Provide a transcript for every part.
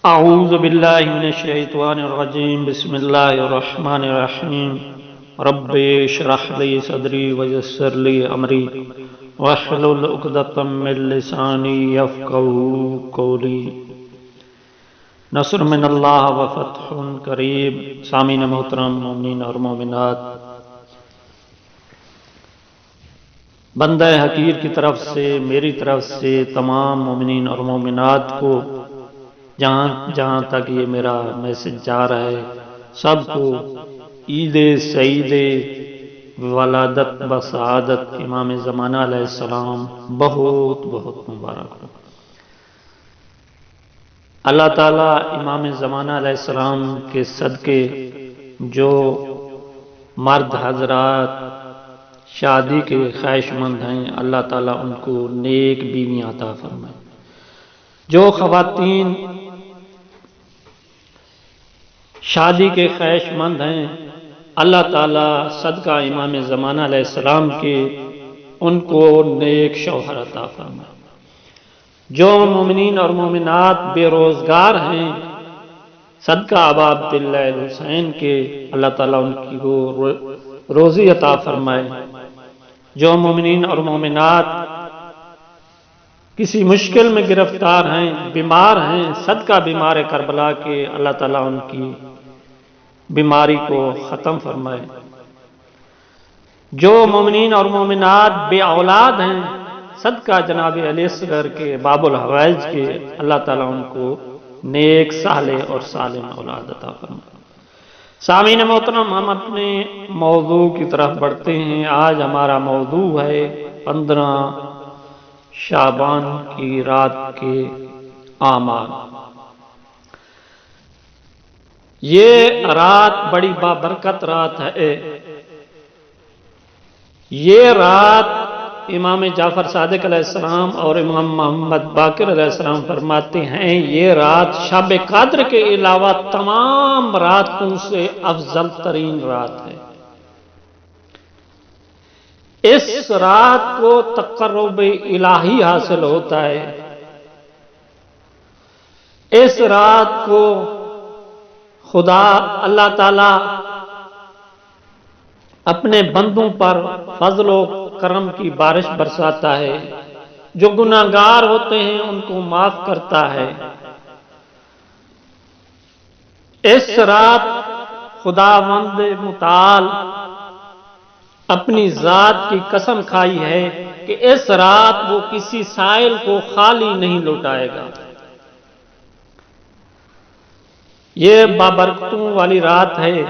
اعوذ باللہ من الشیطان الرجیم بسم اللہ الرحمن الرحیم رب اشرح لی صدری ویسر لی امری واحلل عقدۃ من لسانی یفقہوا قولی۔ نصر من اللہ وفتح قریب۔ سامعین محترم، مومنین اور مومنات، بندہ حقیر کی طرف سے، میری طرف سے تمام مومنین اور مومنات کو جہاں تک یہ میرا میسج جا رہا ہے، سب کو عید سعید ولادت بسعادت امام زمانہ علیہ السلام بہت بہت مبارک ہو۔ اللہ تعالیٰ امام زمانہ علیہ السلام کے صدقے جو مرد حضرات شادی کے خواہش مند ہیں، اللہ تعالیٰ ان کو نیک بیوی عطا فرمائے۔ جو خواتین شادی کے خواہش مند ہیں، اللہ تعالیٰ صدقہ امام زمانہ علیہ السلام کے ان کو نیک شوہر عطا فرمائے۔ جو مومنین اور مومنات بے روزگار ہیں، صدقہ ابا عبداللہ الحسین کے اللہ تعالیٰ ان کی کو روزی عطا فرمائے۔ جو مومنین اور مومنات کسی مشکل میں گرفتار ہیں، بیمار ہیں، صدقہ بیمار کربلا کے اللہ تعالیٰ ان کی بیماری کو ختم فرمائے۔ جو مومنین اور مومنات بے اولاد ہیں، صدقہ جناب علی اصغر کے باب الحوائج کے اللہ تعالیٰ ان کو نیک صالح اور سالم اولاد عطا فرمائے۔ سامعین محترم، ہم اپنے موضوع کی طرف بڑھتے ہیں۔ آج ہمارا موضوع ہے 15 شعبان کی رات کے اعمال۔ یہ رات بڑی بابرکت رات ہے۔ یہ رات امام جعفر صادق علیہ السلام اور امام محمد باقر علیہ السلام فرماتے ہیں، یہ رات شب قدر کے علاوہ تمام راتوں سے افضل ترین رات ہے۔ اس رات کو تقرب الہی حاصل ہوتا ہے۔ اس رات کو خدا اللہ تعالی اپنے بندوں پر فضل و کرم کی بارش برساتا ہے۔ جو گناہگار ہوتے ہیں ان کو معاف کرتا ہے۔ اس رات خداوند متعال اپنی ذات کی قسم کھائی ہے کہ اس رات وہ کسی سائل کو خالی نہیں لوٹائے گا۔ یہ بابرکتوں والی رات ہے۔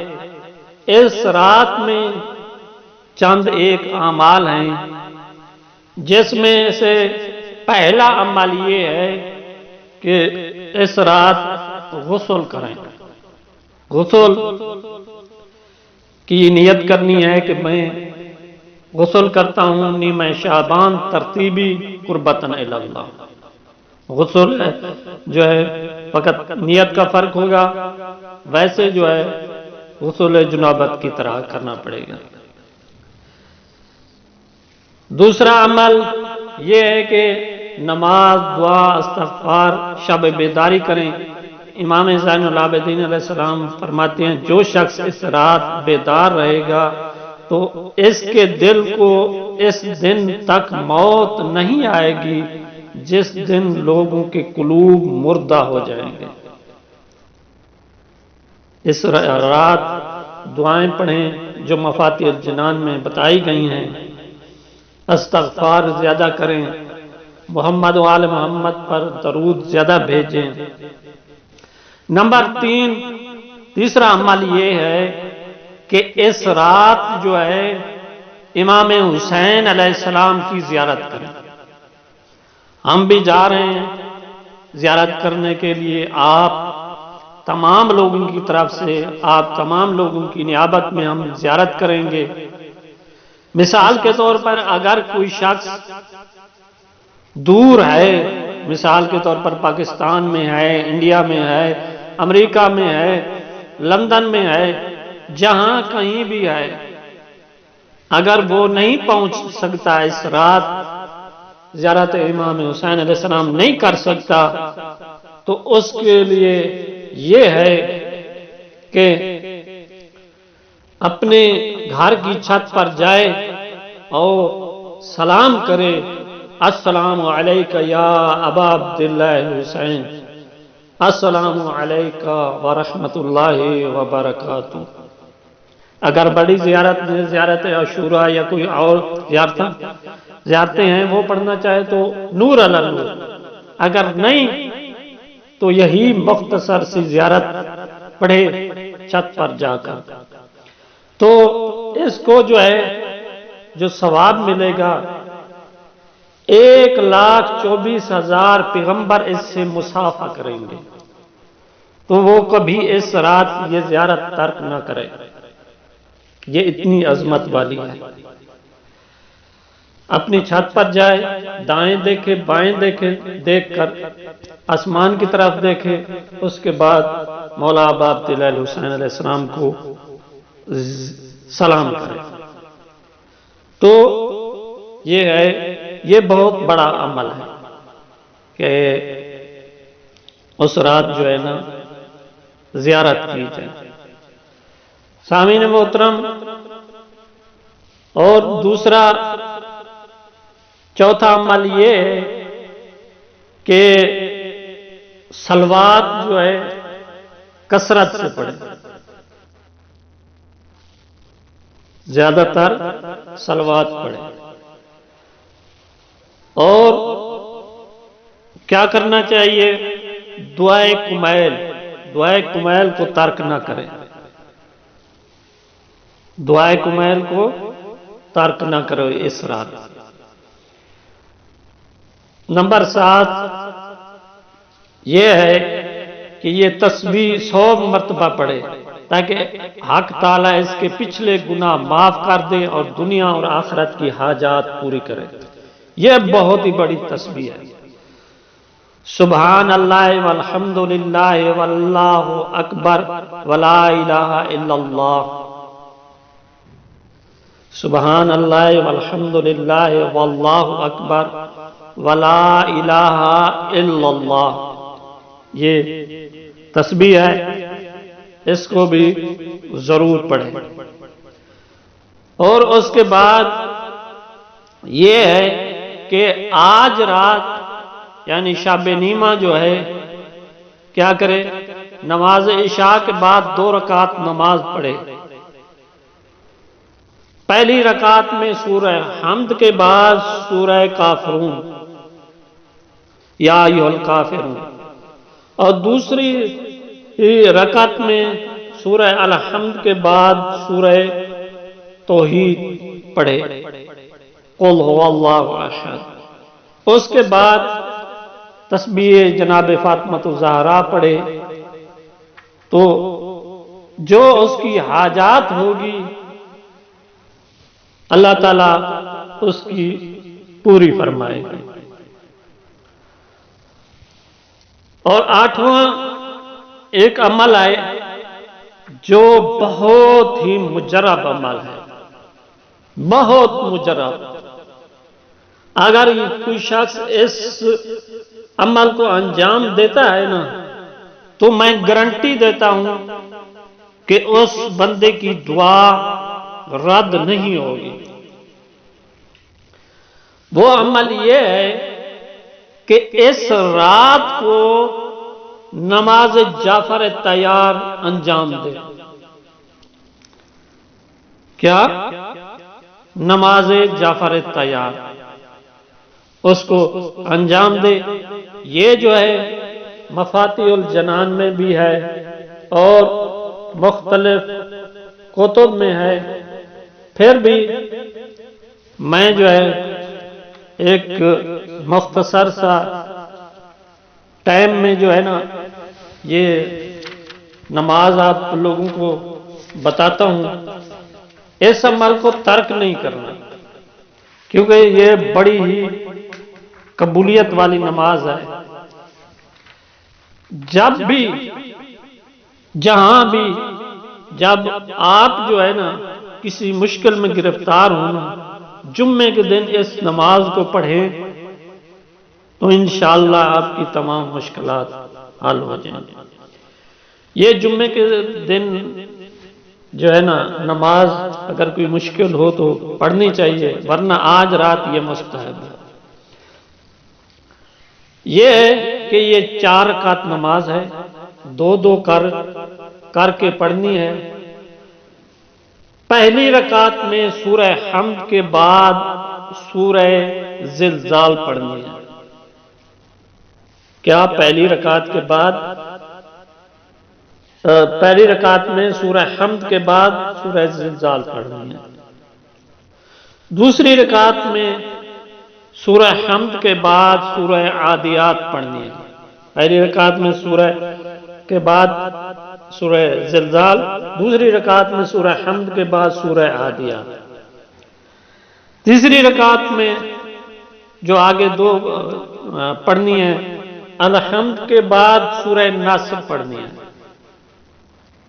اس رات میں چند ایک اعمال ہیں، جس میں سے پہلا عمل یہ ہے کہ اس رات غسل کریں۔ غسل کی نیت کرنی ہے کہ میں غسل کرتا ہوں نیمہ شعبان ترتیبی قربتاً الی اللہ۔ غسل جو ہے فقط نیت کا فرق ہوگا، ویسے جو ہے غسل جنابت کی طرح کرنا پڑے گا۔ دوسرا عمل یہ ہے کہ نماز، دعا، استغفار، شب بیداری کریں۔ امام زین العابدین علیہ السلام فرماتے ہیں، جو شخص اس رات بیدار رہے گا تو اس کے دل کو اس دن تک موت نہیں آئے گی جس دن لوگوں کے قلوب مردہ ہو جائیں گے۔ اس رات دعائیں پڑھیں جو مفاتیح الجنان میں بتائی گئی ہیں۔ استغفار زیادہ کریں، محمد و آل محمد پر درود زیادہ بھیجیں۔ نمبر 3، تیسرا عمل یہ ہے کہ اس رات جو ہے امام حسین علیہ السلام کی زیارت کریں۔ ہم بھی جا رہے ہیں زیارت کرنے کے لیے۔ آپ تمام لوگوں کی طرف سے، آپ تمام لوگوں کی نیابت میں ہم زیارت کریں گے۔ مثال کے طور پر اگر کوئی شخص دور ہے، مثال کے طور پر پاکستان میں ہے، انڈیا میں ہے، امریکہ میں ہے، لندن میں ہے، جہاں کہیں بھی ہے، اگر وہ نہیں پہنچ سکتا اس رات زیارت امام حسین علیہ السلام نہیں کر سکتا، تو اس کے لیے یہ ہے کہ اپنے گھر کی چھت پر جائے اور سلام کرے، السلام علیکہ یا ابا عبداللہ حسین، السلام علیکہ ورحمۃ اللہ وبرکاتہ۔ اگر بڑی زیارت عاشوراء یا کوئی اور زیارتیں ہیں وہ پڑھنا چاہے تو نور علی نور، اگر نہیں تو یہی مختصر سی زیارت پڑھے چھت پر جا کر، تو اس کو جو ہے جو ثواب ملے گا 1,24,000 پیغمبر اس سے مصافحہ کریں گے، تو وہ کبھی اس رات یہ زیارت ترک نہ کرے، یہ اتنی عظمت والی ہے۔ اپنی چھت پر جائے، دائیں دیکھے بائیں دیکھے، دیکھ کر آسمان کی طرف دیکھے، اس کے بعد مولا ابا عبداللہ حسین علیہ السلام کو سلام کرے، تو یہ ہے، یہ بہت بڑا عمل ہے کہ اس رات جو ہے نا زیارت کی جائے۔ سامعین محترم، اور دوسرا چوتھا عمل یہ ہے کہ صلوات جو ہے کثرت سے پڑھیں، زیادہ تر صلوات پڑھیں، اور کیا کرنا چاہیے؟ دعائے کمیل کو ترک نہ کریں، دعائے کمیل کو ترک نہ کرو اس رات۔ نمبر 7 یہ ہے کہ یہ تسبیح 100 مرتبہ پڑھے تاکہ حق تعالیٰ اس کے پچھلے گناہ معاف کر دے اور دنیا اور آخرت کی حاجات پوری کرے۔ یہ بہت ہی بڑی تسبیح ہے۔ سبحان اللہ والحمد للہ واللہ اکبر ولا الہ الا اللہ، سبحان اللہ والحمد للہ واللہ اکبر ولا الہ الا اللہ، یہ تسبیح ہے، اس کو بھی ضرور پڑھیں۔ اور اس کے بعد یہ ہے کہ آج رات یعنی شب نیمہ جو ہے کیا کرے؟ نماز عشاء کے بعد 2 رکعت نماز پڑھے۔ پہلی رکعت میں سورہ حمد کے بعد سورہ کافرون یا ایھا الکافرون، اور دوسری رکعت میں سورہ الحمد کے بعد سورہ توحید پڑھے، قل ھو اللہ احد۔ اس کے بعد تسبیح جناب فاطمۃ الزہرا پڑھے، تو جو اس کی حاجات ہوگی اللہ تعالیٰ اس کی پوری فرمائے گا۔ اور 8واں ایک عمل ہے جو بہت ہی مجرب عمل ہے، بہت مجرب۔ اگر کوئی شخص اس عمل کو انجام دیتا ہے نا تو میں گارنٹی دیتا ہوں کہ اس بندے کی دعا رد نہیں ہوگی۔ وہ عمل یہ ہے کہ اس رات کو نماز جعفر تیار انجام دے۔ کیا؟ نماز جعفر تیار اس کو انجام دے۔ یہ جو ہے مفاتیح الجنان میں بھی ہے اور مختلف کتب میں ہے، پھر بھی میں جو ہے ایک مختصر سا ٹائم میں جو ہے نا یہ نماز آپ لوگوں کو بتاتا ہوں۔ اس عمل کو ترک نہیں کرنا کیونکہ یہ بڑی ہی قبولیت والی نماز ہے۔ جب بھی جہاں بھی جب آپ جو ہے نا کسی مشکل میں گرفتار ہونا، جمعے کے دن اس نماز کو پڑھیں تو انشاءاللہ آپ کی تمام مشکلات حل ہو جائیں گے۔ یہ جمعے کے دن جو ہے نا نماز اگر کوئی مشکل ہو تو پڑھنی چاہیے، ورنہ آج رات یہ مستحب ہے۔ یہ ہے کہ یہ 4 رکعت نماز ہے، 2 کر کے پڑھنی ہے۔ پہلی رکعت میں سورہ حمد کے بعد سورہ زلزال پڑھنی ہے۔ کیا پہلی رکعت کے بعد پہلی رکعت میں سورہ حمد کے بعد سورہ زلزال پڑھنی ہے۔ دوسری رکعت میں سورہ حمد کے بعد سورہ عادیات پڑھنی ہے۔ پہلی رکعت میں سورہ کے بعد سورہ زلزال، دوسری رکعت میں سورہ حمد کے بعد سورہ عادیات۔ تیسری رکعت میں جو آگے 2 پڑھنی ہے، الحمد کے بعد سورہ نصر پڑھنی ہے،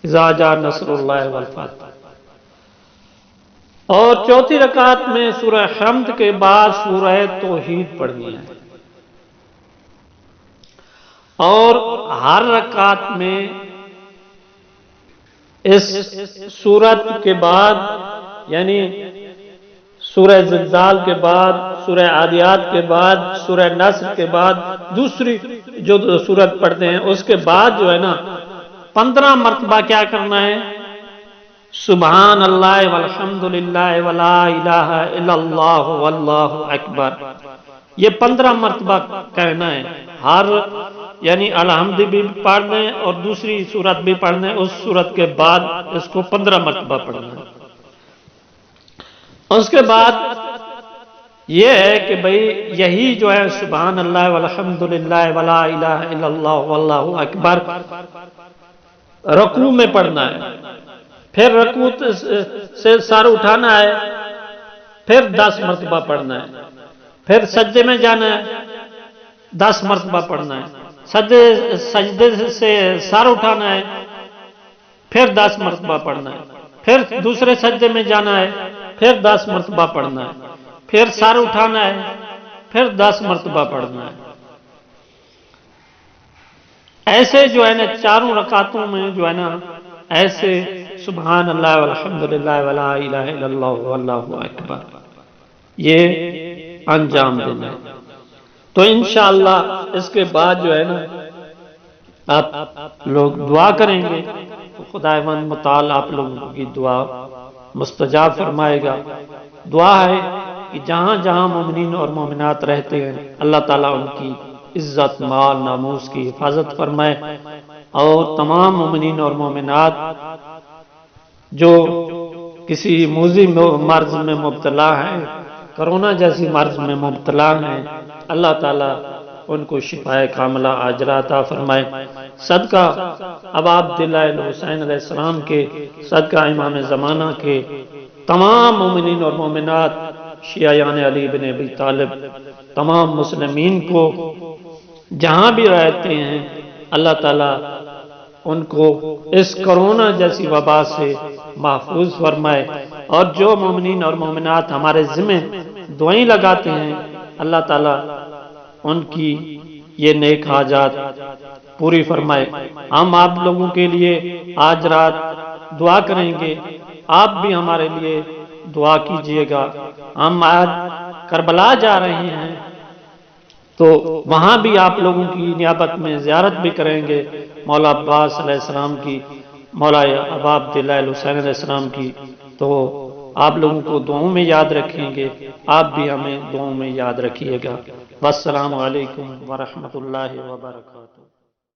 اذا جاء نصر اللہ والفتح۔ اور چوتھی رکعت میں سورہ حمد کے بعد سورہ توحید پڑھنی ہے۔ اور ہر رکعت میں اس سورت کے بعد یعنی سورہ زلزال کے بعد سورہ عادیات کے بعد سورہ نصر کے بعد دوسری جو سورت پڑھتے ہیں اس کے بعد جو ہے نا 15 مرتبہ کیا کرنا ہے؟ سبحان اللہ والحمد للہ ولا الہ الا اللہ واللہ اکبر، یہ 15 مرتبہ کہنا ہے۔ ہر یعنی الحمد بھی پڑھنا ہے اور دوسری سورت بھی پڑھنا ہے، اس سورت کے بعد اس کو 15 مرتبہ پڑھنا ہے۔ اس کے بعد یہ ہے کہ بھئی یہی جو ہے سبحان اللہ والحمد للہ ولا الہ الا اللہ واللہ اکبر رکوع میں پڑھنا ہے، پھر رکوع سے سر اٹھانا ہے، پھر 10 مرتبہ پڑھنا ہے، پھر سجدے میں جانا ہے، 10 مرتبہ پڑھنا ہے، سجدے سے سر اٹھانا ہے، پھر 10 مرتبہ پڑھنا ہے، پھر دوسرے سجدے میں جانا ہے، پھر 10 مرتبہ پڑھنا ہے، پھر سر اٹھانا ہے، پھر 10 مرتبہ پڑھنا ہے۔ ایسے جو ہے نا 4 رکعتوں میں جو ہے نا ایسے سبحان اللہ والحمد للہ ولا الہ الا اللہ واللہ اکبر یہ انجام دینا ہے۔ تو انشاءاللہ اس کے بعد جو ہے نا آپ لوگ دعا کریں گے تو خداوند متعال آپ لوگوں کی دعا مستجاب فرمائے گا۔ دعا ہے کہ جہاں جہاں مومنین اور مومنات رہتے ہیں اللہ تعالیٰ ان کی عزت مال ناموس کی حفاظت فرمائے، اور تمام مومنین اور مومنات جو کسی موذی مرض میں مبتلا ہیں، کرونا جیسی مرض میں مبتلا ہیں، اللہ تعالیٰ ان کو شفائے کاملہ عاجلہ عطا فرمائے۔ صدقہ اب آپ دلائل حسین علیہ السلام کے، صدقہ امام زمانہ کے، تمام مومنین اور مومنات، شیعیان علی بن ابی طالب، تمام مسلمین کو جہاں بھی رہتے ہیں اللہ تعالیٰ ان کو اس کرونا جیسی وبا سے محفوظ فرمائے، اور جو مومنین اور مومنات ہمارے ذمہ دعائیں لگاتے ہیں اللہ تعالیٰ ان کی یہ نیک حاجات پوری فرمائے۔ ہم آپ لوگوں کے لیے آج رات دعا کریں گے، آپ بھی ہمارے لیے دعا کیجئے گا۔ ہم آج کربلا جا رہے ہیں تو وہاں بھی آپ لوگوں کی نیابت میں زیارت بھی کریں گے، مولا عباس علیہ السلام کی، مولا ابا عبداللہ حسین علیہ السلام کی، تو آپ لوگوں کو دعاؤں میں یاد رکھیں گے، آپ بھی ہمیں دعاؤں میں یاد رکھیے گا۔ والسلام علیکم ورحمۃ اللہ وبرکاتہ۔